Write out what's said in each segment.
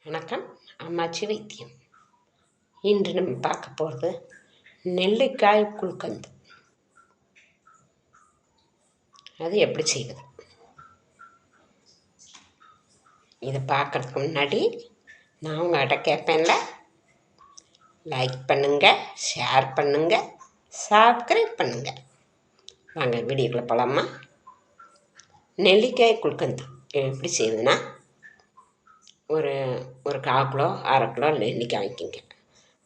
வணக்கம். அம்மாச்சி வைத்தியம். இன்று நம்ம பார்க்க போகிறது நெல்லிக்காய் குல்கந்து. அது எப்படி செய்வது? இதை பார்க்குறதுக்கு முன்னாடி நான் உங்கள்கிட்ட கேட்பேன்ல, லைக் பண்ணுங்கள், ஷேர் பண்ணுங்கள், சப்ஸ்கிரைப் பண்ணுங்கள். வாங்க வீடியோக்குள்ளே போகலாமா? நெல்லிக்காய் குல்கந்து எப்படி செய்யுதுன்னா, ஒரு 1/4 கிலோ 1/2 கிலோ நெல்லிக்காய் வாங்கிக்கோங்க.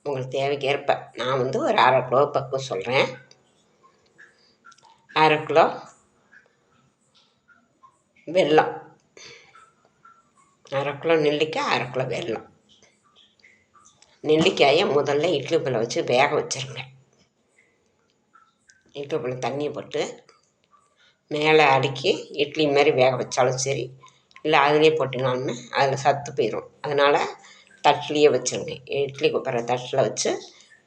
உங்களுக்கு தேவைக்கு ஏற்ப. நான் ஒரு 1/2 கிலோ பக்கம் சொல்கிறேன். 1/2 கிலோ வெல்லம், 1/2 கிலோ நெல்லிக்காய், 1/2 கிலோ வெல்லம். நெல்லிக்காயை முதல்ல இட்லி குக்கரில் வச்சு வேக வச்சுருங்க. இட்லி குக்கரில் தண்ணியை போட்டு மேலே அடுக்கி இட்லி மாதிரி வேக வச்சாலும் சரி, இல்லை அதிலே போட்டிங்கனாலுமே அதில் சத்து போயிடும். அதனால் தட்டிலையே வச்சுருங்க. இட்லி குக்கரை தட்டில் வச்சு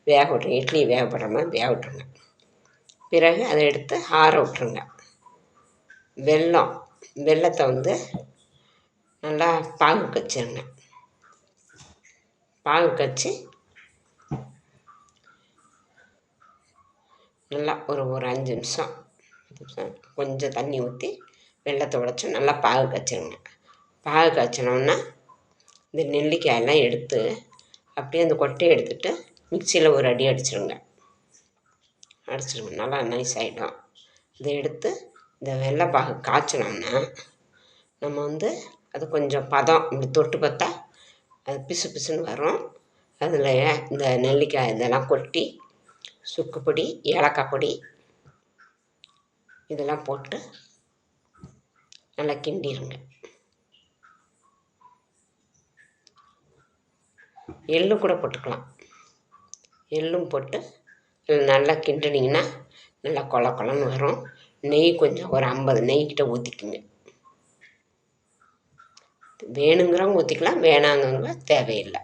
வேக விட்ருங்க. இட்லி வேக விடுற மாதிரி வேக விட்ருங்க. பிறகு அதை எடுத்து ஆற விட்ருங்க. வெல்லத்தை நல்லா பாகு கச்சிருங்க. பாகு கச்சி நல்லா ஒரு 5 நிமிஷம் கொஞ்சம் தண்ணி ஊற்றி வெல்லத்தை உடைச்சி நல்லா பாகு காய்ச்சிருங்க. பாகு காய்ச்சினோன்னா இந்த நெல்லிக்காயெல்லாம் எடுத்து அப்படியே அந்த கொட்டையை எடுத்துகிட்டு மிக்சியில் ஒரு அடி அடிச்சிருங்க. நல்லா நைஸ் ஆகிடும். இதை எடுத்து இந்த வெள்ளைப்பாகு காய்ச்சினோன்னா நம்ம அது கொஞ்சம் பதம் இப்படி தொட்டு பார்த்தா அது பிசு பிசுன்னு வரும். அதில் இந்த நெல்லிக்காய் இதெல்லாம் கொட்டி சுக்கு பொடி, ஏலக்காய் பொடி இதெல்லாம் போட்டு நல்லா கிண்டிடுங்க. எள்ளு கூட போட்டுக்கலாம். எள்ளும் போட்டு நல்லா கிண்டினீங்கன்னா நல்லா கொல கொலன்னு வரும். நெய் கொஞ்சம் ஒரு 50 நெய்கிட்ட ஊற்றிக்குங்க. வேணுங்கிறவங்க ஊற்றிக்கலாம், வேணாங்கிறவங்க தேவையில்லை.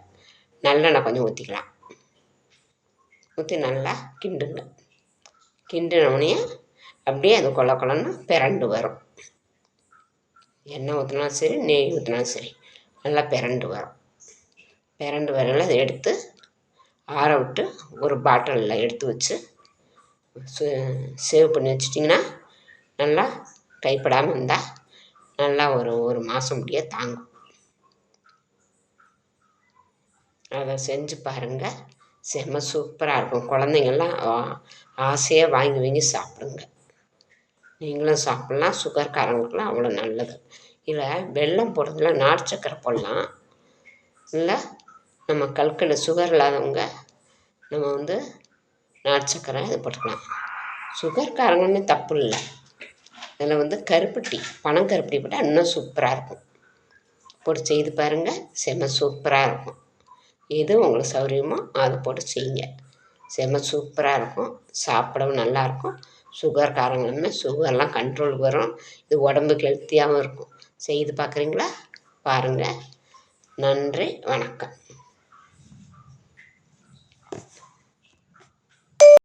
நல்லெண்ணெய் கொஞ்சம் ஊற்றிக்கலாம். ஊற்றி நல்லா கிண்டுங்க. கிண்டினோடனே அப்படியே அது கொல கொலன்னு பிரண்டு வரும். எண்ணெய் ஊற்றினாலும் சரி, நெய் ஊற்றினாலும் சரி, நல்லா பிரண்டு வரும். பிரண்டு வரல அதை எடுத்து ஆற விட்டு ஒரு பாட்டிலில் எடுத்து வச்சு சேவ் பண்ணி வச்சிட்டிங்கன்னா நல்லா கைப்படாமல் இருந்தால் நல்லா ஒரு மாதம் முடிய தாங்கும். அதை செஞ்சு பாருங்கள். செம்ம சூப்பராக இருக்கும். குழந்தைங்கள்லாம் ஆசையாக வாங்கி சாப்பிடுங்க. நீங்களும் சாப்பிட்லாம். சுகர்காரங்களுக்குலாம் அவ்வளோ நல்லது. இதில் வெல்லம் போடுறதுல நாட்டு சக்கரை போடலாம். இல்லை நம்ம கல்கண்டு சுகர் இல்லாதவங்க நம்ம நாட்டு சக்கரை இது போட்டுக்கலாம். சுகர்காரங்களுமே தப்பு இல்லை. இதில் கருப்பட்டி, பனங்கருப்பட்டி போட்டால் இன்னும் சூப்பராக இருக்கும். போட்டு செய்து பாருங்கள். செம்ம சூப்பராக இருக்கும். எது உங்களுக்கு சௌகரியமோ அதை போட்டு செய்யுங்க. செம்ம சூப்பராக இருக்கும். சாப்பிடவும் நல்லாயிருக்கும். சுகர்காரங்களுமே சுகர்லாம் கண்ட்ரோலுக்கு வரும். இது உடம்புக்கு ஹெல்த்தியாகவும் இருக்கும். செய்து பார்க்குறீங்களா? பாருங்கள். நன்றி, வணக்கம்.